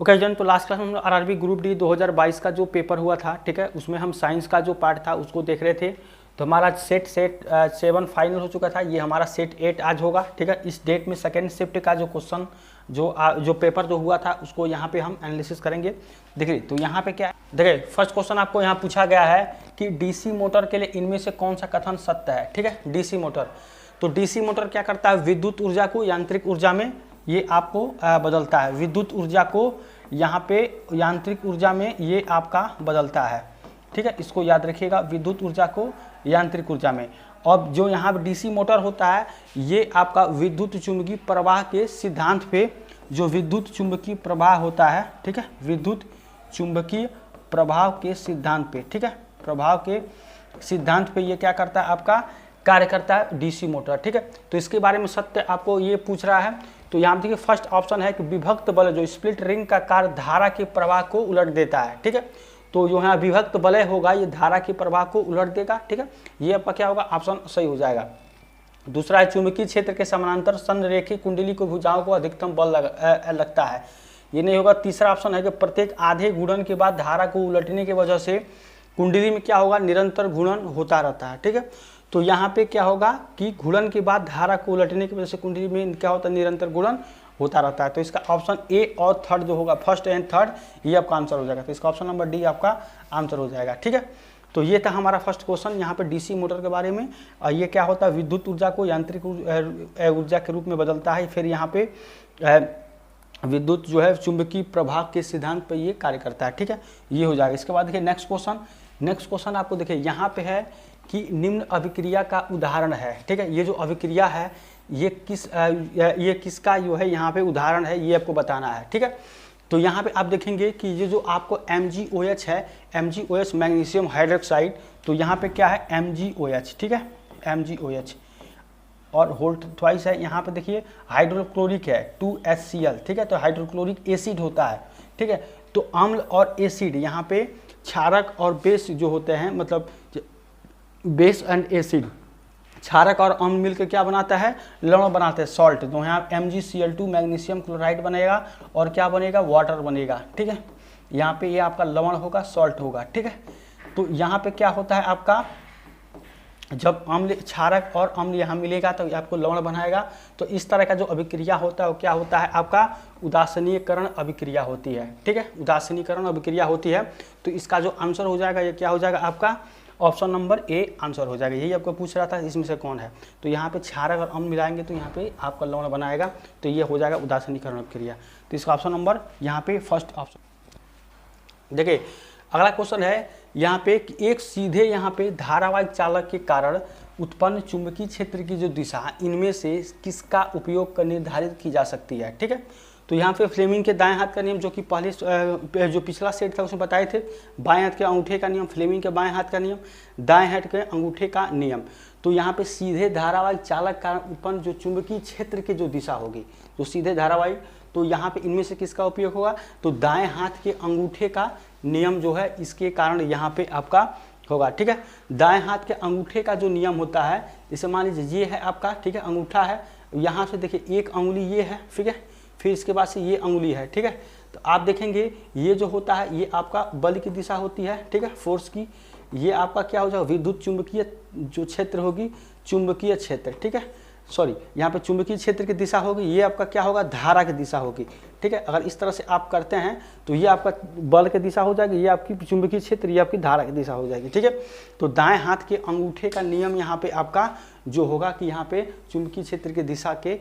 Okay जन, तो last class में हम आरआरबी ग्रुप डी 2022 का जो पेपर हुआ था, ठीक है, उसमें हम साइंस का जो पार्ट था उसको देख रहे थे। तो हमारा सेट 7 फाइनल हो चुका था, ये हमारा सेट 8 आज होगा, ठीक है। इस डेट में सेकेंड शिफ्ट का जो क्वेश्चन जो पेपर जो हुआ था उसको यहाँ पे हम एनालिसिस करेंगे। देखिए तो यहाँ पे क्या है, देखिए फर्स्ट क्वेश्चन आपको यहाँ पूछा गया है कि डीसी मोटर के लिए इनमें से कौन सा कथन सत्य है, ठीक है। डीसी मोटर, तो डीसी मोटर क्या करता है, विद्युत ऊर्जा को यांत्रिक ऊर्जा में ये आपको बदलता है। विद्युत ऊर्जा को यहाँ पे यांत्रिक ऊर्जा में ये आपका बदलता है, ठीक है, इसको याद रखिएगा, विद्युत ऊर्जा को यांत्रिक ऊर्जा में। और जो यहाँ पे डीसी मोटर होता है ये आपका विद्युत चुंबकीय प्रवाह के सिद्धांत पे, जो विद्युत चुंबकीय प्रवाह होता है, ठीक है, विद्युत चुंबकीय प्रभाव के सिद्धांत पे, ठीक है, प्रभाव के सिद्धांत पे ये क्या करता है, आपका कार्य करता है डीसी मोटर, ठीक है। तो इसके बारे में सत्य आपको ये पूछ रहा है। तो यहाँ देखिए फर्स्ट ऑप्शन है कि विभक्त बल, जो स्प्लिट रिंग का कार्य धारा के प्रवाह को उलट देता है, ठीक है। तो जो यहाँ विभक्त बलय होगा ये धारा के प्रवाह को उलट देगा, ठीक है, ये आपका क्या होगा, ऑप्शन सही हो जाएगा। दूसरा है चुंबकीय क्षेत्र के समानांतर संरेखित कुंडली को भुजाओं को अधिकतम बल लगता है, ये नहीं होगा। तीसरा ऑप्शन है कि प्रत्येक आधे घूर्णन के बाद धारा को उलटने की वजह से कुंडली में क्या होगा, निरंतर घूर्णन होता रहता है, ठीक है। तो यहाँ पे क्या होगा कि घूर्णन के बाद धारा को उलटने की वजह से कुंडली में क्या होता है, निरंतर घूर्णन होता रहता है। तो इसका ऑप्शन ए और थर्ड जो होगा, फर्स्ट एंड थर्ड, ये आपका आंसर हो जाएगा। तो इसका ऑप्शन नंबर डी आपका आंसर हो जाएगा, ठीक है। तो ये था हमारा फर्स्ट क्वेश्चन यहाँ पे डीसी मोटर के बारे में। और ये क्या होता है, विद्युत ऊर्जा को यांत्रिक ऊर्जा के रूप में बदलता है। फिर यहाँ पे विद्युत जो है चुंबकीय प्रभाव के सिद्धांत पर ये कार्य करता है, ठीक है, ये हो जाएगा। इसके बाद देखिए नेक्स्ट क्वेश्चन आपको देखिए यहाँ पे है कि निम्न अभिक्रिया का उदाहरण है, ठीक है। ये जो अभिक्रिया है ये किसका जो है यहाँ पे उदाहरण है, ये आपको बताना है, ठीक है। तो यहाँ पे आप देखेंगे कि ये जो आपको MgOH है, MgOH मैग्नीशियम हाइड्रोक्साइड, तो यहाँ पे क्या है MgOH, ठीक है, MgOH। और होल्ट ट्वाइस है, यहाँ पे देखिए हाइड्रोक्लोरिक है 2HCl, ठीक है, तो हाइड्रोक्लोरिक एसिड होता है, ठीक है। तो अम्ल और एसिड यहाँ पे क्षारक और बेस जो होते हैं, मतलब बेस एंड एसिड, क्षारक और अम्ल मिलकर क्या बनाता है, लवण बनाते हैं, सॉल्ट। तो यहाँ MgCl2 मैग्नीशियम क्लोराइड बनेगा और क्या बनेगा, वाटर बनेगा, ठीक है। यहाँ पे ये आपका लवण होगा, सॉल्ट होगा, ठीक है। तो यहाँ पे क्या होता है आपका, जब अम्ल क्षारक और अम्ल यहाँ मिलेगा तो आपको लवण बनाएगा। तो इस तरह का जो अभिक्रिया होता है वो क्या होता है, आपका उदासीनीकरण अभिक्रिया होती है, ठीक है, उदासीनीकरण अभिक्रिया होती है। तो इसका जो आंसर हो जाएगा ये क्या हो जाएगा, आपका ऑप्शन नंबर ए आंसर हो जाएगा। यही आपको पूछ रहा था इसमें से कौन है। तो यहाँ पे क्षारक और अम्ल मिलाएंगे तो यहाँ पे आपका लवण बनाएगा, तो ये हो जाएगा उदासीनीकरण अभिक्रिया। तो इसका ऑप्शन नंबर यहाँ पे फर्स्ट ऑप्शन। देखिए अगला क्वेश्चन है यहाँ पे एक सीधे यहाँ पे धारावाहिक चालक के कारण उत्पन्न चुंबकीय क्षेत्र की जो दिशा, इनमें से किसका उपयोग कर निर्धारित की जा सकती है, ठीक है। तो यहाँ पे फ्लेमिंग के दाएं हाथ का नियम, जो कि पहले जो पिछला सेट था उसमें बताए थे, बाएं हाथ के अंगूठे का नियम, फ्लेमिंग के बाएं हाथ का नियम, दाएं हाथ के अंगूठे का नियम। तो यहाँ पे सीधे धारावाहिक चालक कारण उत्पन्न जो चुंबकीय क्षेत्र की जो दिशा होगी, जो सीधे धारावाहिक, तो यहाँ पे इनमें से किसका उपयोग होगा, तो दाएं हाथ के अंगूठे का नियम जो है इसके कारण यहाँ पे आपका होगा, ठीक है। दाएं हाथ के अंगूठे का जो नियम होता है, जैसे मान लीजिए ये है आपका, ठीक है, अंगूठा है, यहाँ से देखिए एक अंगुली ये है, ठीक है, फिर इसके बाद से ये अंगुली है, ठीक है। तो आप देखेंगे ये जो होता है ये आपका बल की दिशा होती है, ठीक है, फोर्स की। ये आपका क्या हो जाएगा, विद्युत चुंबकीय जो क्षेत्र होगी, चुंबकीय क्षेत्र, ठीक है, सॉरी यहाँ पे चुंबकीय क्षेत्र की दिशा होगी, ये आपका क्या होगा, धारा की दिशा होगी, ठीक है। अगर इस तरह से आप करते हैं तो ये आपका बल की दिशा हो जाएगी, ये आपकी चुंबकीय क्षेत्र, ये आपकी धारा की दिशा हो जाएगी, ठीक है। तो दाएं हाथ के अंगूठे का नियम यहाँ पे आपका जो होगा कि यहाँ पे चुंबकीय क्षेत्र की दिशा के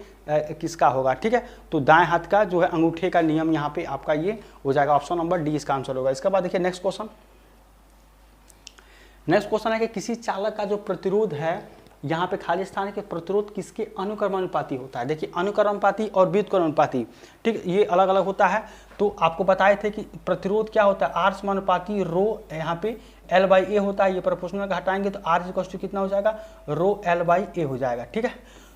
किसका होगा, ठीक है। तो दाएं हाथ का जो है अंगूठे का नियम यहाँ पे आपका ये हो जाएगा, ऑप्शन नंबर डी इसका आंसर होगा। इसके बाद देखिए नेक्स्ट क्वेश्चन है कि किसी चालक का जो प्रतिरोध है, यहाँ पे खाली स्थान के प्रतिरोध किसके अनुक्रमानुपाती होता है। देखिए अनुक्रमानुपाती और व्युत्क्रमानुपाती, ठीक, ये अलग अलग होता है। तो आपको बताए थे कि प्रतिरोध क्या होता है, आर समानुपाती रो यहाँ पे L/A होता है। ये प्रोपोर्शनल का हटाएंगे तो R इक्वल टू कितना हो जाएगा, रो L/A हो जाएगा, ठीक है।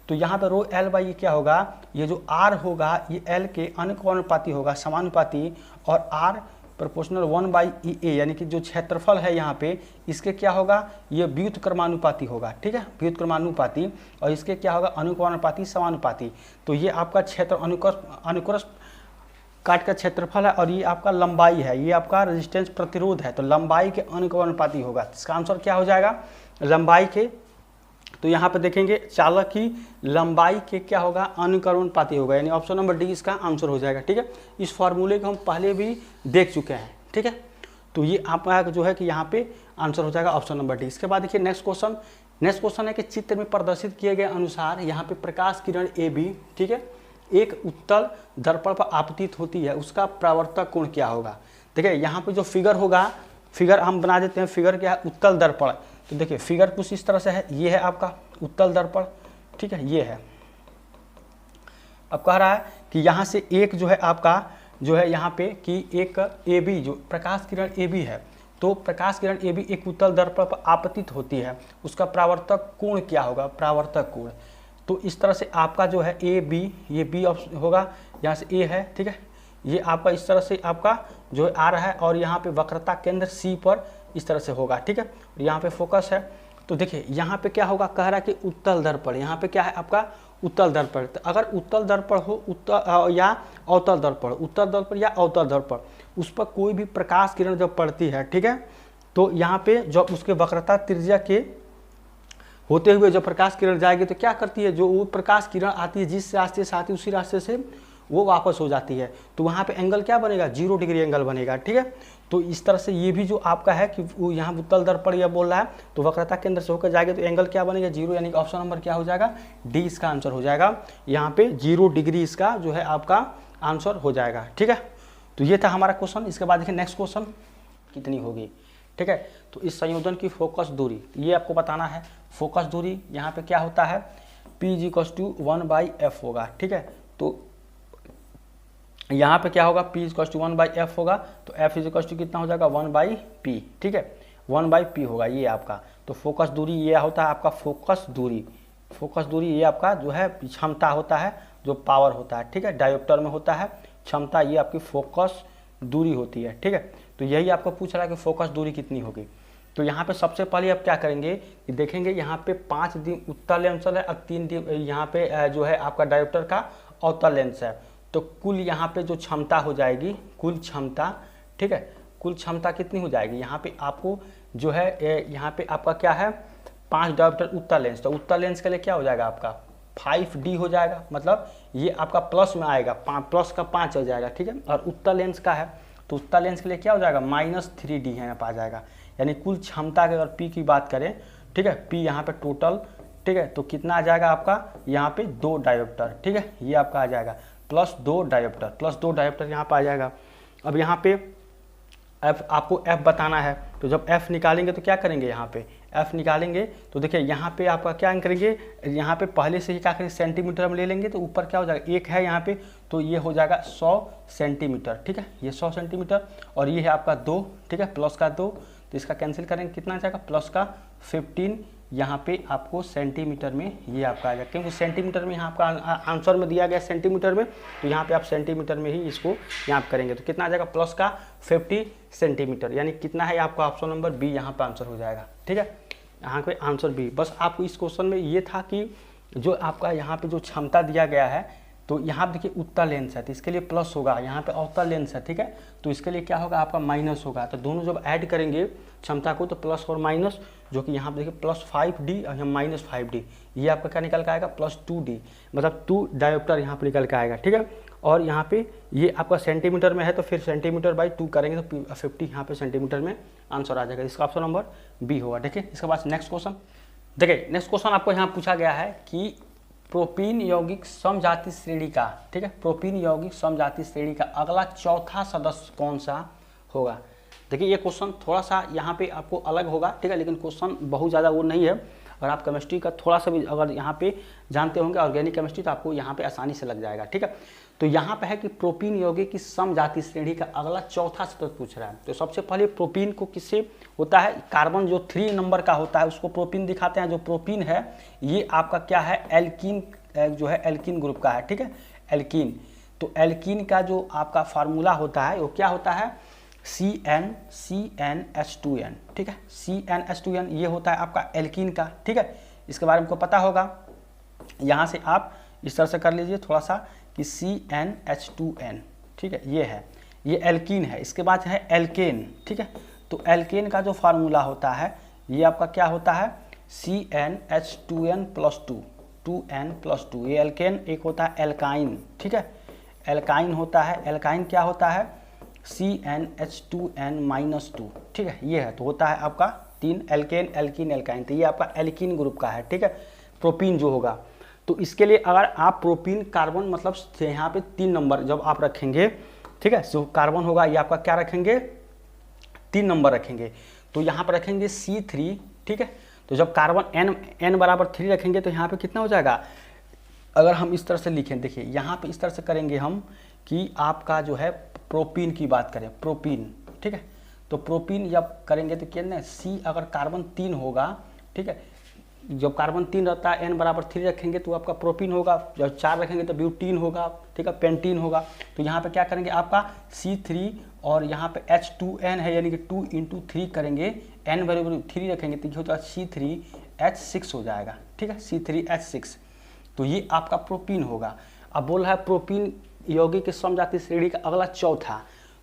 तो यहाँ पे रो L/A क्या होगा, ये जो R होगा ये L के अनुक्रमानुपाती होगा, समानुपाती, और R प्रोपोर्शनल 1/EA यानी कि जो क्षेत्रफल है यहाँ पे इसके क्या होगा, ये व्युत्क्रमानुपाती होगा, ठीक है, व्युत्क्रमानुपाती, और इसके क्या होगा, अनुक्रमानुपाती, समानुपाती। तो ये आपका क्षेत्र काट का क्षेत्रफल है और ये आपका लंबाई है, ये आपका रेजिस्टेंस प्रतिरोध है, तो लंबाई के अनुपाती होगा। इसका आंसर क्या हो जाएगा, लंबाई के, तो यहाँ पे देखेंगे चालक की लंबाई के क्या होगा, अनुकरणपाती होगा, यानी ऑप्शन नंबर डी इसका आंसर हो जाएगा। ठीक है, इस फॉर्मूले को हम पहले भी देख चुके हैं। ठीक है, तो ये आपका जो है कि यहाँ पे आंसर हो जाएगा ऑप्शन नंबर डी। इसके बाद देखिए नेक्स्ट क्वेश्चन है कि चित्र में प्रदर्शित किए गए अनुसार यहाँ पे प्रकाश किरण ए बी, ठीक है, एक उत्तल दर्पण पर आपतित होती है, उसका परावर्तक कोण क्या होगा। देखिए यहाँ पे जो फिगर होगा, फिगर हम बना देते हैं, फिगर क्या है, उत्तल दर्पण। तो देखिए फिगर कुछ इस तरह से है, ये है आपका उत्तल दर्पण, ठीक है, ये है। अब कह रहा है कि यहाँ से एक जो है आपका जो है यहाँ पे कि एक ए बी जो प्रकाश किरण ए बी है, तो प्रकाश किरण ए बी एक उत्तल दर्पण पर आपतित होती है, उसका परावर्तक कोण क्या होगा, परावर्तक कोण। तो इस तरह से आपका जो है ए बी, ये बी होगा, यहाँ से ए है, ठीक है, ये आपका इस तरह से आपका जो है आ रहा है और यहाँ पे वक्रता केंद्र सी पर इस तरह से होगा। ठीक है, यहाँ पे फोकस है। तो देखिए यहाँ पे क्या होगा, कह रहा है कि उत्तल दर्पण, यहाँ पे क्या है आपका उत्तल दर्पण। तो अगर उत्तल दर्पण हो उत्तल या अवतल दर्पण, उत्तल दर्पण या अवतल दर्पण, उस पर कोई भी प्रकाश किरण जब पड़ती है, ठीक है, तो यहाँ पे जब उसके वक्रता त्रिज्या के होते हुए जब प्रकाश किरण जाएगी तो क्या करती है, जो वो प्रकाश किरण आती है जिस रास्ते से आती है उसी रास्ते से वो वापस हो जाती है, तो वहाँ पे एंगल क्या बनेगा, 0 डिग्री एंगल बनेगा। ठीक है, तो इस तरह से ये भी जो आपका है कि वो यहाँ उत्तल दर्पण यह बोल रहा है, तो वक्रता केंद्र से होकर जाएगा तो एंगल क्या बनेगा, 0, यानी कि ऑप्शन नंबर क्या हो जाएगा, डी इसका आंसर हो जाएगा। यहाँ पे 0 डिग्री इसका जो है आपका आंसर हो जाएगा। ठीक है, तो ये था हमारा क्वेश्चन। इसके बाद देखिए नेक्स्ट क्वेश्चन कितनी होगी। ठीक है, तो इस संयोजन की फोकस दूरी ये आपको बताना है। फोकस दूरी यहाँ पे क्या होता है, P = 1/f होगा। ठीक है, तो यहाँ पे क्या होगा, P = 1/f होगा, तो F = कितना हो जाएगा, 1/p। ठीक है, 1/p होगा ये आपका। तो फोकस दूरी ये होता है आपका फोकस दूरी। फोकस दूरी ये आपका जो है क्षमता होता है, जो पावर होता है। ठीक है, डायोप्टर में होता है क्षमता, ये आपकी फोकस दूरी होती है। ठीक है, तो यही आपको पूछ रहा है कि फोकस दूरी कितनी होगी। तो यहाँ पे सबसे पहले आप क्या करेंगे कि देखेंगे यहाँ पे 5 उत्तल लेंस है और 3 यहाँ पे जो है आपका डायोप्टर का अवतल लेंस है। तो कुल यहाँ पे जो क्षमता हो जाएगी, कुल क्षमता, ठीक है, कुल क्षमता कितनी हो जाएगी, यहाँ पे आपको जो है यहाँ पे आपका क्या है 5 डायोप्टर उत्तल लेंस, तो उत्तल लेंस के लिए क्या हो जाएगा आपका 5D हो जाएगा, मतलब ये आपका प्लस में आएगा, प्लस का 5 हो जाएगा। ठीक है, और उत्तल लेंस का है तो उत्तल लेंस के लिए क्या हो जाएगा -3D है यहाँ पर आ जाएगा। यानी कुल क्षमता के अगर P की बात करें, ठीक है, P यहाँ पे टोटल, ठीक है, तो कितना आ जाएगा आपका यहाँ पे 2 डायोप्टर। ठीक है, ये आपका आ जाएगा +2 डायोप्टर यहाँ पर आ जाएगा। अब यहाँ पे F आपको F बताना है, तो जब F निकालेंगे तो क्या करेंगे, यहाँ पे F निकालेंगे तो देखिए यहाँ पे आपका क्या करेंगे, यहाँ पे पहले से ही क्या करेंगे सेंटीमीटर में ले लेंगे, तो ऊपर क्या हो जाएगा 1 है यहाँ पे, तो ये हो जाएगा 100 सेंटीमीटर। ठीक है, ये 100 सेंटीमीटर और ये है आपका 2, ठीक है, प्लस का 2, तो इसका कैंसिल करेंगे कितना आ जाएगा, प्लस का 15 यहाँ पे आपको सेंटीमीटर में ये आपका आ जाएगा, क्योंकि सेंटीमीटर में यहाँ आपका आंसर में दिया गया सेंटीमीटर में, तो यहाँ पे आप सेंटीमीटर में ही इसको यहाँ पे करेंगे तो कितना आ जाएगा, प्लस का 50 सेंटीमीटर, यानी कितना है आपका ऑप्शन नंबर बी यहाँ पे आंसर हो जाएगा। ठीक है, यहाँ पे आंसर बी। बस आपको इस क्वेश्चन में ये था कि जो आपका यहाँ पे जो क्षमता दिया गया है, तो यहाँ पे देखिए उत्तल लेंस है तो इसके लिए प्लस होगा, यहाँ पे अवतल लेंस है, ठीक है, तो इसके लिए क्या होगा आपका माइनस होगा। तो दोनों जब ऐड करेंगे क्षमता को तो प्लस और माइनस, जो कि यहाँ पे देखिए +5D और यहाँ -5D, ये आपका क्या निकल के आएगा +2D, मतलब 2 डायोप्टर यहाँ पे निकल के आएगा। ठीक है, और यहाँ पे ये आपका सेंटीमीटर में है तो फिर सेंटीमीटर/2 करेंगे तो 50 यहाँ पे सेंटीमीटर में आंसर आ जाएगा। इसका ऑप्शन नंबर बी होगा। देखिए इसके बाद नेक्स्ट क्वेश्चन, देखिए नेक्स्ट क्वेश्चन आपको यहाँ पूछा गया है कि प्रोपीन यौगिक समजाति श्रेणी का, ठीक है, प्रोपीन यौगिक समजाति श्रेणी का अगला चौथा सदस्य कौन सा होगा। देखिए ये क्वेश्चन थोड़ा सा यहाँ पे आपको अलग होगा, ठीक है, लेकिन क्वेश्चन बहुत ज़्यादा वो नहीं है। अगर आप केमिस्ट्री का थोड़ा सा भी अगर यहाँ पे जानते होंगे ऑर्गेनिक केमिस्ट्री, तो आपको यहाँ पे आसानी से लग जाएगा। ठीक है, तो यहाँ पे है कि प्रोपीन यौगिक की समजाति श्रेणी का अगला चौथा सदस्य पूछ रहा है। तो सबसे पहले प्रोपीन को किससे होता है, कार्बन जो 3 नंबर का होता है उसको प्रोपीन दिखाते हैं। जो प्रोपीन है ये आपका क्या है, एल्कीन जो है एल्कीन ग्रुप का है। ठीक है, एल्कीन, तो एल्कीन का जो आपका फार्मूला होता है वो क्या होता है, CnH2n। ठीक है, CnH2n ये होता है आपका एल्कीन का। ठीक है, इसके बारे में आपको पता होगा, यहाँ से आप इस तरह से कर लीजिए थोड़ा सा कि CnH2n। ठीक है, ये है, ये एल्कीन है। इसके बाद है एल्केन, ठीक है। तो एल्केन का जो फार्मूला होता है ये आपका क्या होता है, CnH2n+2, 2n+2। ये एल्केन, एक होता है एल्काइन, ठीक है, एल्काइन होता है। एल्काइन क्या होता है, CnH2n-2, ठीक है, ये है। तो होता है आपका 3 एल्केन, एल्कीन, एल्काइन। तो ये आपका एल्कीन ग्रुप का है, ठीक है, प्रोपीन जो होगा। तो इसके लिए अगर आप प्रोपीन कार्बन मतलब यहाँ पे 3 नंबर जब आप रखेंगे, ठीक है, जो कार्बन होगा ये आपका क्या रखेंगे, 3 नंबर रखेंगे। तो यहाँ पर रखेंगे C3, ठीक है। तो जब कार्बन n बराबर 3 रखेंगे तो यहाँ पे कितना हो जाएगा, अगर हम इस तरह से लिखें, देखिए यहाँ पे इस तरह से करेंगे हम कि आपका जो है प्रोपीन की बात करें, प्रोपीन, ठीक है। तो प्रोपीन जब करेंगे तो क्या ना, C अगर कार्बन 3 होगा, ठीक है, जब कार्बन 3 रहता है n बराबर 3 रखेंगे तो आपका प्रोपीन होगा, जब 4 रखेंगे तो ब्यूटीन होगा, ठीक है, पेंटीन होगा। तो यहाँ पे क्या करेंगे, आपका C3 और यहाँ पे H2n है, यानी कि 2 × 3 करेंगे, n बराबर 3 रखेंगे तो ये होता है C3H6 हो जाएगा, ठीक है, C3H6। तो ये आपका प्रोपीन होगा। अब बोल रहा है प्रोपीन यौगिक के समजातीय श्रेणी का अगला चौथा।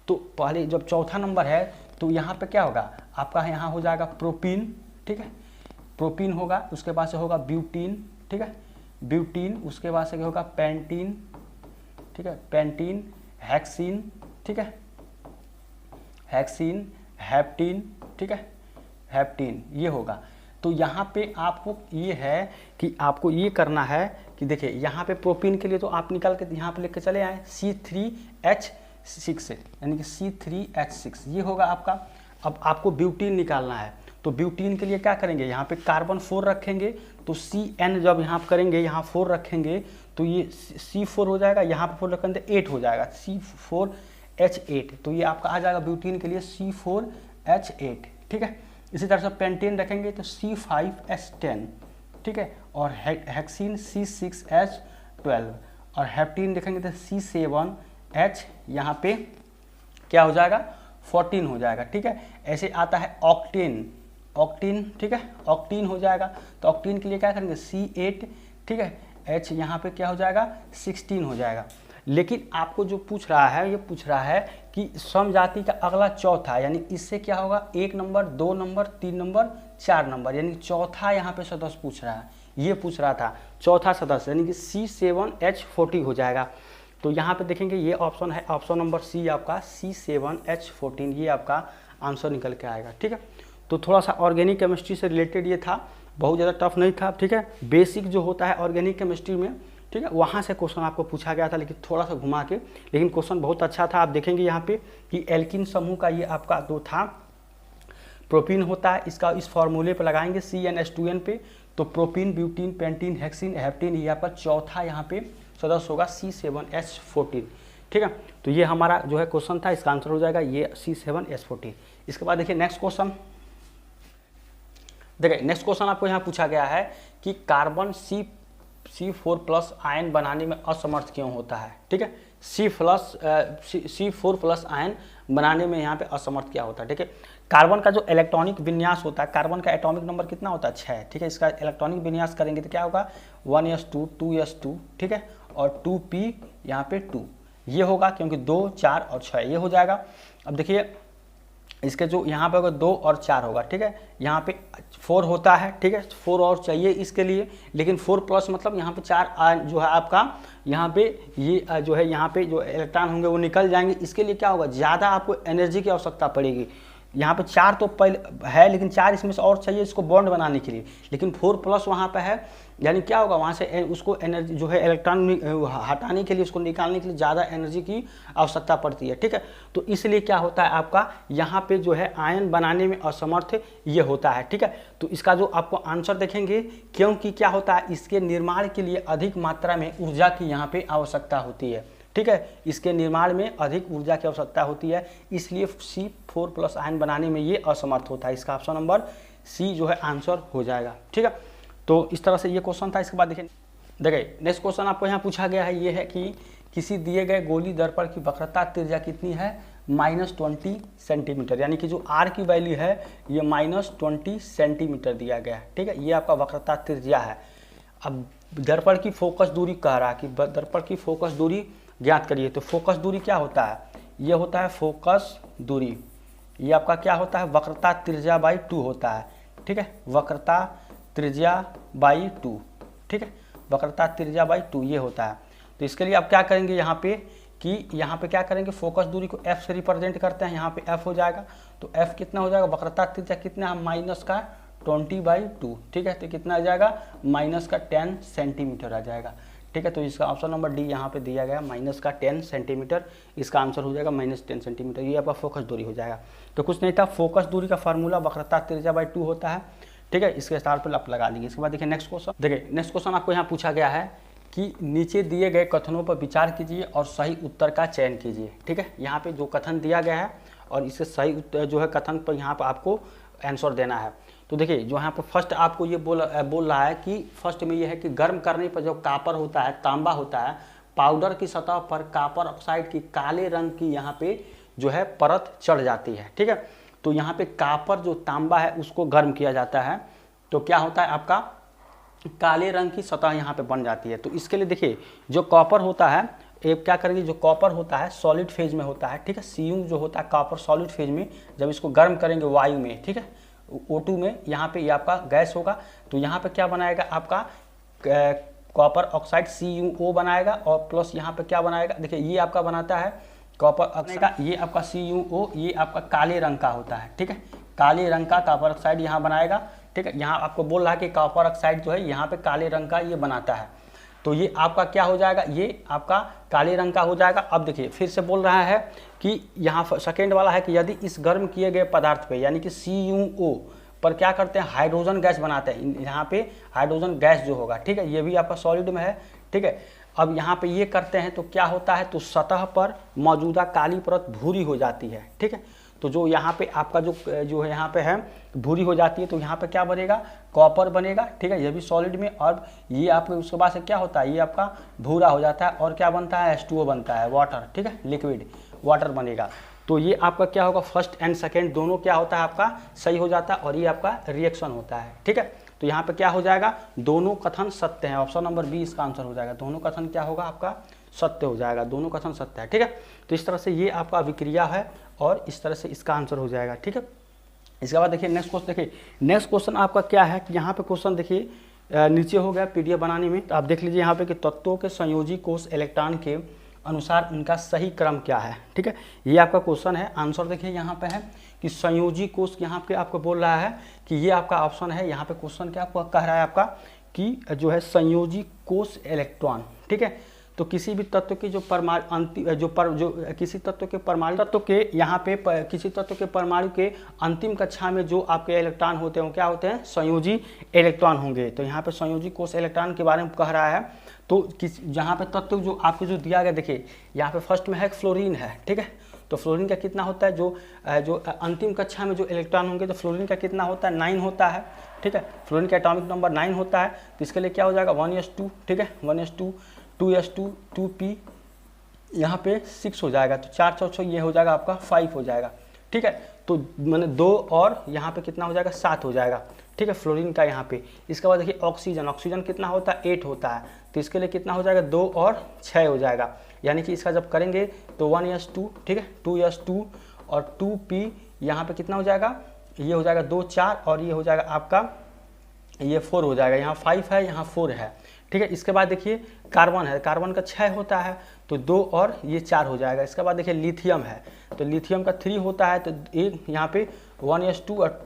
तो पहले जब चौथा नंबर है तो यहाँ पे क्या होगा, आपका यहाँ हो जाएगा प्रोपीन, ठीक है, प्रोपीन होगा। उसके बाद से होगा ब्यूटीन, ठीक है, ब्यूटीन। उसके बाद से क्या होगा, पेंटीन, ठीक है, पेंटीन, हेक्सीन, ठीक है, हेक्सीन, हेप्टीन, ठीक है, हेप्टीन, ये होगा। तो यहाँ पे आपको ये है कि आपको ये करना है कि देखिए यहाँ पे प्रोपीन के लिए तो आप निकाल के यहाँ पे लेके चले आए C3H6, यानी कि C3H6 ये होगा आपका। अब आपको ब्यूटीन निकालना है, तो ब्यूटीन के लिए क्या करेंगे, यहाँ पे कार्बन 4 रखेंगे, तो CN जब यहाँ करेंगे, यहाँ 4 रखेंगे तो ये C4 हो जाएगा, यहाँ पे 4 रखेंगे तो 8 हो जाएगा, C4H8। तो ये आपका आ जाएगा ब्यूटीन के लिए C4H8, ठीक है। इसी तरह से पेंटीन रखेंगे तो C5H10, ठीक है, और हेक्सीन C6H12, और हेप्टीन रखेंगे तो C7H यहाँ पे क्या हो जाएगा, 14 हो जाएगा, ठीक है। ऐसे आता है ऑक्टेन, ऑक्टीन, ठीक है, ऑक्टीन हो जाएगा। तो ऑक्टीन के लिए क्या करेंगे, C8, ठीक है, H यहाँ पे क्या हो जाएगा, 16 हो जाएगा। लेकिन आपको जो पूछ रहा है, ये पूछ रहा है कि समजाति का अगला चौथा, यानी इससे क्या होगा, 1 नंबर, 2 नंबर, 3 नंबर, 4 नंबर, यानी चौथा यहाँ पे सदस्य पूछ रहा है, ये पूछ रहा था चौथा सदस्य, यानी कि C7H40 हो जाएगा। तो यहाँ पे देखेंगे ये ऑप्शन है, ऑप्शन नंबर C आपका C7H14, ये आपका आंसर निकल के आएगा, ठीक है। तो थोड़ा सा ऑर्गेनिक केमिस्ट्री से रिलेटेड ये था, बहुत ज़्यादा टफ नहीं था, ठीक है। बेसिक जो होता है ऑर्गेनिक केमिस्ट्री में, ठीक है, वहाँ से क्वेश्चन आपको पूछा गया था, लेकिन थोड़ा सा घुमा के, लेकिन क्वेश्चन बहुत अच्छा था। आप देखेंगे यहाँ पे कि एल्किन समूह का ये आपका जो था प्रोपीन होता है, इसका इस फॉर्मूले पर लगाएंगे CnH2n पे, तो प्रोपीन, ब्यूटीन, पेंटीन, हेक्सीन, हेप्टीन, ये आपका चौथा यहाँ पे सदस्य होगा C7H14, ठीक है। तो ये हमारा जो है क्वेश्चन था, इसका आंसर हो जाएगा ये C7H14। इसके बाद देखिए नेक्स्ट क्वेश्चन, देखिए नेक्स्ट क्वेश्चन आपको यहाँ पूछा गया है कि कार्बन C4+ आयन बनाने में असमर्थ क्यों होता है, ठीक है। C4+ आयन बनाने में यहाँ पे असमर्थ क्या होता है, ठीक है। कार्बन का जो इलेक्ट्रॉनिक विन्यास होता है, कार्बन का एटॉमिक नंबर कितना होता है, 6, ठीक है। इसका इलेक्ट्रॉनिक विन्यास करेंगे तो क्या होगा, 1s2, 2s2, ठीक है, और 2p यहाँ पे 2, ये होगा, क्योंकि 2, 4 और 6 ये हो जाएगा। अब देखिए इसके जो यहाँ पे होगा 2 और 4 होगा, ठीक है, यहाँ पे 4 होता है, ठीक है, 4 और चाहिए इसके लिए, लेकिन 4+ मतलब यहाँ पे 4 जो है आपका यहाँ पे ये जो है यहाँ पे जो इलेक्ट्रॉन होंगे वो निकल जाएंगे। इसके लिए क्या होगा, ज़्यादा आपको एनर्जी की आवश्यकता पड़ेगी। यहाँ पे 4 तो पहले है, लेकिन 4 इसमें से और चाहिए इसको बॉन्ड बनाने के लिए, लेकिन 4+ वहाँ पे है, यानी क्या होगा, वहाँ से उसको एनर्जी जो है इलेक्ट्रॉन हटाने के लिए, उसको निकालने के लिए ज़्यादा एनर्जी की आवश्यकता पड़ती है, ठीक है। तो इसलिए क्या होता है आपका यहाँ पे जो है आयन बनाने में असमर्थ ये होता है, ठीक है। तो इसका जो आपको आंसर देखेंगे, क्योंकि क्या होता है, इसके निर्माण के लिए अधिक मात्रा में ऊर्जा की यहाँ पे आवश्यकता होती है, ठीक है, इसके निर्माण में अधिक ऊर्जा की आवश्यकता होती है, इसलिए C4+ आयन बनाने में ये असमर्थ होता है। इसका ऑप्शन नंबर C जो है आंसर हो जाएगा, ठीक है। तो इस तरह से ये क्वेश्चन था। इसके बाद देखिए नेक्स्ट क्वेश्चन आपको यहाँ पूछा गया है, ये है कि किसी दिए गए गोली दर्पण की वक्रता त्रिज्या कितनी है, -20 सेंटीमीटर, यानी कि जो R की वैल्यू है ये -20 सेंटीमीटर दिया गया है, ठीक है, ये आपका वक्रता त्रिज्या है। अब दर्पण की फोकस दूरी कह रहा है कि दर्पण की फोकस दूरी ज्ञात करिए। तो फोकस दूरी क्या होता है, ये होता है फोकस दूरी, ये आपका क्या होता है, वक्रता त्रिज्या बाई 2 होता है, ठीक है, वक्रता त्रिज्या बाई 2, ठीक है, वक्रता त्रिज्या बाई 2 ये होता है। तो इसके लिए आप क्या करेंगे यहाँ पे कि यहाँ पे क्या करेंगे, फोकस दूरी को f से रिप्रेजेंट करते हैं, यहाँ पे f हो जाएगा, तो f कितना हो जाएगा, वक्रता त्रिज्या कितना है, माइनस का 20/2, ठीक है, तो कितना आ जाएगा, माइनस का 10 सेंटीमीटर आ जाएगा, ठीक है। तो इसका ऑप्शन नंबर डी यहाँ पे दिया गया, माइनस का 10 सेंटीमीटर, इसका आंसर हो जाएगा -10 सेंटीमीटर, ये आपका फोकस दूरी हो जाएगा। तो कुछ नहीं था, फोकस दूरी का फार्मूला वक्रता त्रिज्या बाई 2 होता है, ठीक है, इसके स्थान पर आप लगा लीजिए। इसके बाद देखिए नेक्स्ट क्वेश्चन, देखिए नेक्स्ट क्वेश्चन आपको यहाँ पूछा गया है कि नीचे दिए गए कथनों पर विचार कीजिए और सही उत्तर का चयन कीजिए, ठीक है। यहाँ पे जो कथन दिया गया है और इससे सही उत्तर जो है कथन पर यहाँ पर आपको आंसर देना है। तो देखिए जो यहाँ पर फर्स्ट आपको ये बोल रहा है कि फर्स्ट में ये है कि गर्म करने पर जो कापर होता है, तांबा होता है, पाउडर की सतह पर कापर ऑक्साइड की काले रंग की यहाँ पे जो है परत चढ़ जाती है, ठीक है। तो यहाँ पे कापर जो तांबा है उसको गर्म किया जाता है, तो क्या होता है आपका काले रंग की सतह यहाँ पे बन जाती है। तो इसके लिए देखिए जो कॉपर होता है, एक क्या करेंगे, जो कॉपर होता है सॉलिड फेज में होता है, ठीक है, Cu जो होता है कॉपर सॉलिड फेज में, जब इसको गर्म करेंगे वायु में, ठीक है, O2 में, यहाँ पे ये आपका गैस होगा, तो यहाँ पे क्या बनाएगा आपका कॉपर ऑक्साइड CuO बनाएगा, और प्लस यहाँ पे क्या बनाएगा, देखिए ये आपका बनाता है कॉपर ऑक्साइड, ये आपका CuO, ये आपका काले रंग का होता है, ठीक है, काले रंग का कॉपर ऑक्साइड यहाँ बनाएगा, ठीक है। यहाँ आपको बोल रहा है कि कॉपर ऑक्साइड जो है यहाँ पे काले रंग का ये बनाता है, तो ये आपका क्या हो जाएगा, ये आपका काले रंग का हो जाएगा। अब देखिए फिर से बोल रहा है कि यहाँ सेकेंड वाला है कि यदि इस गर्म किए गए पदार्थ पे यानी कि CuO पर क्या करते हैं, हाइड्रोजन गैस बनाते हैं, यहाँ पे हाइड्रोजन गैस जो होगा, ठीक है, ये भी आपका सॉलिड में है, ठीक है। अब यहाँ पे ये करते हैं तो क्या होता है, तो सतह पर मौजूदा काली परत भूरी हो जाती है, ठीक है। तो जो यहाँ पे आपका जो है यहाँ पे है भूरी हो जाती है, तो यहाँ पे क्या बनेगा, कॉपर बनेगा, ठीक है, ये भी सॉलिड में, और ये आपके उसके बाद से क्या होता है, ये आपका भूरा हो जाता है, और क्या बनता है, H2O बनता है, वाटर, ठीक है, लिक्विड वाटर बनेगा। तो ये आपका क्या होगा, फर्स्ट एंड सेकेंड दोनों क्या होता है आपका सही हो जाता है, और ये आपका रिएक्शन होता है, ठीक है। तो यहाँ पे क्या हो जाएगा, दोनों कथन सत्य हैं, ऑप्शन नंबर बी इसका आंसर हो जाएगा, दोनों कथन क्या होगा आपका सत्य हो जाएगा, दोनों कथन सत्य है, ठीक है। तो इस तरह से ये आपका अभिक्रिया है और इस तरह से इसका आंसर हो जाएगा, ठीक है। इसके बाद देखिए नेक्स्ट क्वेश्चन, देखिए नेक्स्ट क्वेश्चन आपका क्या है कि यहाँ पे क्वेश्चन देखिए नीचे हो गया PDF बनाने में, तो आप देख लीजिए यहाँ पे कि तत्वों के संयोजी कोष इलेक्ट्रॉन के अनुसार उनका सही क्रम क्या है, ठीक है, ये आपका क्वेश्चन है। आंसर देखिए यहाँ पे है कि संयोजी कोष, यहाँ पे आपको बोल रहा है कि ये आपका ऑप्शन है, यहाँ पे क्वेश्चन क्या आपको कह रहा है आपका कि जो है संयोजी कोष इलेक्ट्रॉन, ठीक है। तो किसी भी तत्व की जो किसी तत्व के परमाणु तत्व के यहाँ पे किसी तत्व के परमाणु के अंतिम कक्षा में जो आपके इलेक्ट्रॉन होते हैं वो क्या होते हैं, संयोजी इलेक्ट्रॉन होंगे। तो यहाँ पे संयोजी कोष इलेक्ट्रॉन के बारे में कह रहा है, तो यहाँ पे तत्व जो आपको जो दिया गया, देखिए यहाँ पे फर्स्ट में है फ्लोरीन है, ठीक है। तो फ्लोरीन का कितना होता है, जो अंतिम कक्षा में जो इलेक्ट्रॉन होंगे, तो फ्लोरीन का कितना होता है, 9 होता है, ठीक है, फ्लोरीन का एटॉमिक नंबर 9 होता है। तो इसके लिए क्या हो जाएगा, 1s2, ठीक है, 1s2, 2s2, 2p, यहाँ पे 6 हो जाएगा, तो 4 4 ये हो जाएगा आपका 5 हो जाएगा, ठीक है। तो मैंने 2 और यहाँ पे कितना हो जाएगा, 7 हो जाएगा, ठीक है, फ्लोरीन का यहाँ पे। इसके बाद देखिए ऑक्सीजन, ऑक्सीजन कितना होता है, 8 होता है, तो इसके लिए कितना हो जाएगा, 2 और 6 हो जाएगा, यानी कि इसका जब करेंगे तो 1s2, ठीक है, 2s2 और 2p, यहाँ पे कितना हो जाएगा, ये हो जाएगा 2 4, और ये हो जाएगा आपका ये 4 हो जाएगा, यहाँ 5 है, यहाँ 4 है, ठीक है। इसके बाद देखिए कार्बन है, कार्बन का 6 होता है, तो 2 और ये 4 हो जाएगा। इसके बाद देखिए लिथियम है, तो लिथियम का 3 होता है, तो एक यहाँ पे 1s2 और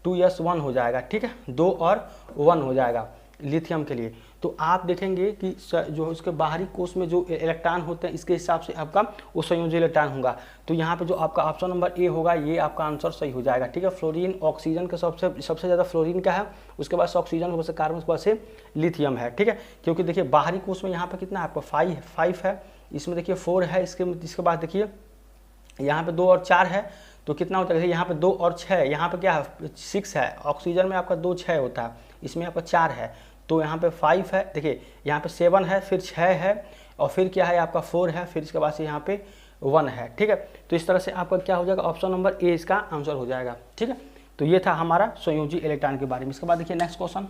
2s1 हो जाएगा, ठीक है, 2 और 1 हो जाएगा लिथियम के लिए। तो आप देखेंगे कि जो उसके बाहरी कोष में जो इलेक्ट्रॉन होते हैं इसके हिसाब से आपका वो संयोजी इलेक्ट्रॉन होगा। तो यहाँ पे जो आपका ऑप्शन नंबर ए होगा ये आपका आंसर सही हो जाएगा, ठीक है। फ्लोरीन ऑक्सीजन के सबसे ज़्यादा फ्लोरीन का है, उसके बाद से ऑक्सीजन, उसके बाद से कार्बन, उसके बाद से लिथियम है, ठीक है। क्योंकि देखिए बाहरी कोष में यहाँ पर कितना है आपका 5 है, इसमें देखिए 4 है, इसके बाद देखिए यहाँ पे 2 और 4 है, तो कितना होता है, यहाँ पे 2 और 6, यहाँ पे क्या है 6 है, ऑक्सीजन में आपका 2 6 होता है, इसमें आपका 4 है, तो यहाँ पे 5 है, देखिए यहाँ पे 7 है, फिर 6 है, और फिर क्या है आपका 4 है, फिर इसके बाद से यहाँ पे 1 है, ठीक है। तो इस तरह से आपका क्या हो जाएगा, ऑप्शन नंबर ए इसका आंसर हो जाएगा, ठीक है। तो ये था हमारा संयोजी इलेक्ट्रॉन के बारे में। इसके बाद देखिए नेक्स्ट क्वेश्चन,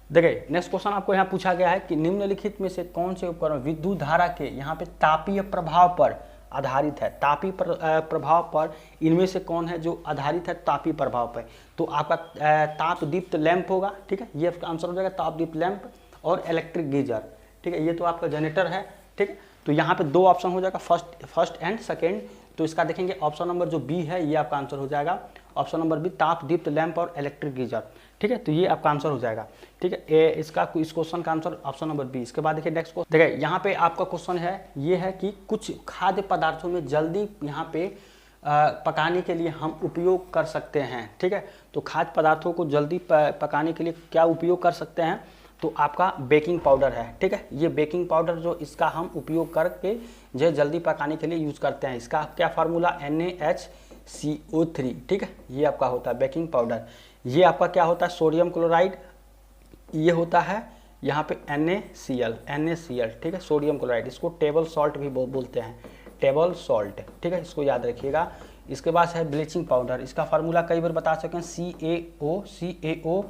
देखिए नेक्स्ट क्वेश्चन आपको यहाँ पूछा गया है कि निम्नलिखित में से कौन से उपकरण विद्युत धारा के यहाँ पे तापीय प्रभाव पर आधारित है। तापीय प्रभाव पर इनमें से कौन है जो आधारित है तापीय प्रभाव पर? तो आपका ताप दीप्त लैंप होगा, ठीक है, ये आपका आंसर हो जाएगा, ताप दीप्त लैंप और इलेक्ट्रिक गीजर, ठीक है, ये तो आपका जनरेटर है, ठीक है। तो यहाँ पे दो ऑप्शन हो जाएगा, फर्स्ट एंड सेकेंड। तो इसका देखेंगे ऑप्शन नंबर जो बी है ये आपका आंसर हो जाएगा, ऑप्शन नंबर बी, ताप दीप्त लैंप और इलेक्ट्रिक गीजर, ठीक है। तो ये आपका आंसर हो जाएगा, ठीक है, इसका इस क्वेश्चन का आंसर ऑप्शन नंबर बी। इसके बाद देखिए नेक्स्ट क्वेश्चन, देखिए यहाँ पे आपका क्वेश्चन है ये है कि कुछ खाद्य पदार्थों में जल्दी यहाँ पे पकाने के लिए हम उपयोग कर सकते हैं, ठीक है। तो खाद्य पदार्थों को जल्दी पकाने के लिए क्या उपयोग कर सकते हैं? तो आपका बेकिंग पाउडर है, ठीक है। ये बेकिंग पाउडर जो इसका हम उपयोग करके जो जल्दी पकाने के लिए यूज़ करते हैं, इसका क्या फार्मूला NaHCO3, ठीक है, ये आपका होता है बेकिंग पाउडर। ये आपका क्या होता है सोडियम क्लोराइड, ये होता है यहाँ पे NaCl, ठीक है, सोडियम क्लोराइड, इसको टेबल सॉल्ट भी बोलते हैं, टेबल सॉल्ट, ठीक है, इसको याद रखिएगा। इसके बाद है ब्लीचिंग पाउडर, इसका फार्मूला कई बार बता सकें, CaOCl2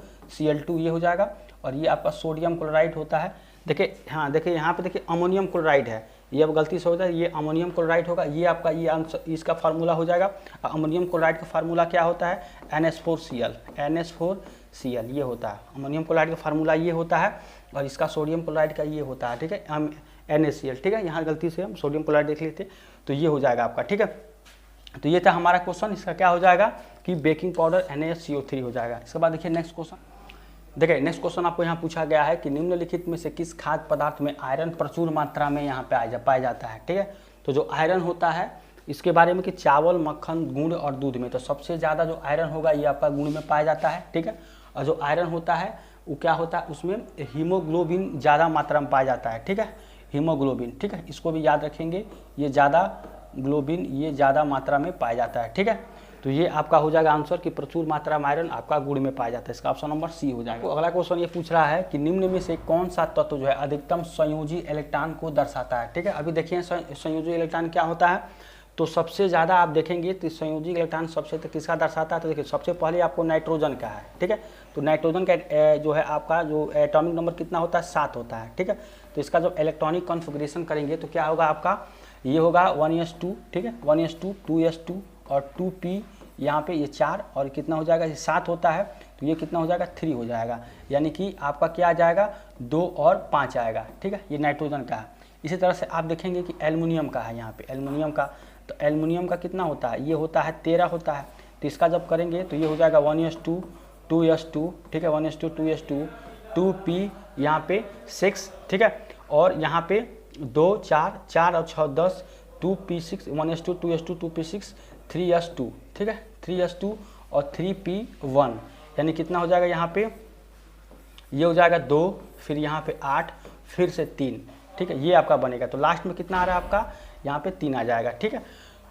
ये हो जाएगा। और ये आपका सोडियम क्लोराइड होता है, देखिए हाँ देखिए यहाँ पे देखिए अमोनियम क्लोराइड है, ये अब गलती से हो जाए, ये अमोनियम क्लोराइड होगा, ये आपका ये आंसर इसका फार्मूला हो जाएगा। अमोनियम क्लोराइड का फार्मूला क्या होता है? NH4Cl, ये होता है अमोनियम क्लोराइड का फार्मूला, ये होता है। और इसका सोडियम क्लोराइड का ये होता है, ठीक है, NaCl, ठीक है, यहाँ गलती से हम सोडियम क्लोराइड देख लेते, तो ये हो जाएगा आपका, ठीक है। तो ये था हमारा क्वेश्चन, इसका क्या हो जाएगा कि बेकिंग पाउडर NaCO3 हो जाएगा। इसके बाद देखिए नेक्स्ट क्वेश्चन, देखिए नेक्स्ट क्वेश्चन आपको यहाँ पूछा गया है कि निम्नलिखित में से किस खाद्य पदार्थ में आयरन प्रचुर मात्रा में यहाँ पे पाया जाता है, ठीक है। तो जो आयरन होता है इसके बारे में कि चावल, मक्खन, गुड़ और दूध में, तो सबसे ज़्यादा जो आयरन होगा ये आपका गुड़ में पाया जाता है, ठीक है। और जो आयरन होता है वो क्या होता है, उसमें हीमोग्लोबिन ज़्यादा मात्रा में पाया जाता है, ठीक है, हीमोग्लोबिन, ठीक है, इसको भी याद रखेंगे, ये ज़्यादा ग्लोबिन ये ज़्यादा मात्रा में पाया जाता है, ठीक है। तो ये आपका हो जाएगा आंसर कि प्रचुर मात्रा में आयरन आपका गुड़ में पाया जाता है, इसका ऑप्शन नंबर सी हो जाएगा। तो अगला क्वेश्चन ये पूछ रहा है कि निम्न में से कौन सा तत्व जो है अधिकतम संयोजी इलेक्ट्रॉन को दर्शाता है, ठीक है। अभी देखिए संयोजी इलेक्ट्रॉन क्या होता है, तो सबसे ज़्यादा आप देखेंगे तो संयोजी इलेक्ट्रॉन सबसे किसका दर्शाता है, तो देखिए सबसे पहले आपको नाइट्रोजन का है, ठीक है। तो नाइट्रोजन का जो है आपका जो एटॉमिक नंबर कितना होता है, 7 होता है, ठीक है। तो इसका जब इलेक्ट्रॉनिक कॉन्फ़िगरेशन करेंगे तो क्या होगा आपका, ये होगा 1s2, ठीक है, 1s2, 2s2 और 2p, यहाँ पे ये 4 और कितना हो जाएगा, ये 7 होता है, तो ये कितना हो जाएगा 3 हो जाएगा, यानी कि आपका क्या आ जाएगा 2 और 5 आएगा, ठीक है, ये नाइट्रोजन का है। इसी तरह से आप देखेंगे कि एल्युमिनियम का है, यहाँ पे एल्युमिनियम का, तो एल्युमिनियम का कितना होता है, ये होता है 13 होता है। तो इसका जब करेंगे तो ये हो जाएगा 1s2, 2s2, ठीक है, 1s2, 2s2, 2p, यहाँ पे 6, ठीक है, और यहाँ पे 2, 4 और 6, 10, 2p6, 1s2, 2s2, 2p6, 3s2, ठीक है, 3s2 और 3p1, यानी कितना हो जाएगा यहाँ पे, ये हो जाएगा 2, फिर यहाँ पे 8, फिर से 3, ठीक है, ये आपका बनेगा। तो लास्ट में कितना आ रहा है आपका, यहाँ पे 3 आ जाएगा, ठीक है।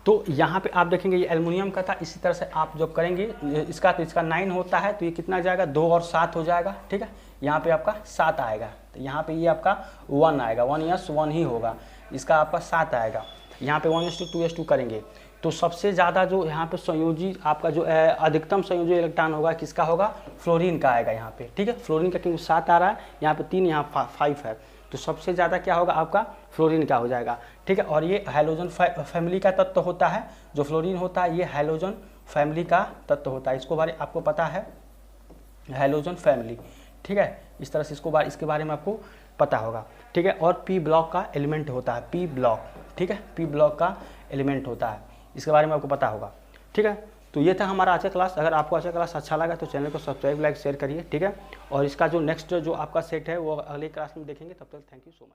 तो यहाँ पे आप देखेंगे ये एल्युमिनियम का था, इसी तरह से आप जब करेंगे इसका, तो इसका 9 होता है, तो ये कितना आ जाएगा 2 और 7 हो जाएगा, ठीक है, यहाँ पे आपका 7 आएगा, तो यहाँ पे ये आपका 1 आएगा, 1s1 ही होगा, इसका आपका 7 आएगा। यहाँ पे 1s2, 2s2 करेंगे तो सबसे ज़्यादा जो यहाँ पे संयोजी आपका जो अधिकतम संयोजी इलेक्ट्रॉन होगा किसका होगा, फ्लोरीन का आएगा यहाँ पे, ठीक है, फ्लोरीन का क्योंकि 7 आ रहा है, यहाँ पे 3, यहाँ 5 है, तो सबसे ज़्यादा क्या होगा आपका फ्लोरीन का हो जाएगा, ठीक है। और ये हैलोजन फैमिली का तत्व होता है, जो फ्लोरीन होता है ये हैलोजन फैमिली का तत्व होता है, इसको बारे आपको पता है, हैलोजन फैमिली, ठीक है, इस तरह से इसके बारे में आपको पता होगा, ठीक है। और पी ब्लॉक का एलिमेंट होता है, पी ब्लॉक, ठीक है, पी ब्लॉक का एलिमेंट होता है, इसके बारे में आपको पता होगा, ठीक है। तो ये था हमारा आज का क्लास। अगर आपको आज का क्लास अच्छा लगा तो चैनल को सब्सक्राइब, लाइक, शेयर करिए, ठीक है। और इसका जो नेक्स्ट जो आपका सेट है वो अगले क्लास में देखेंगे, तब तक थैंक यू सो मच।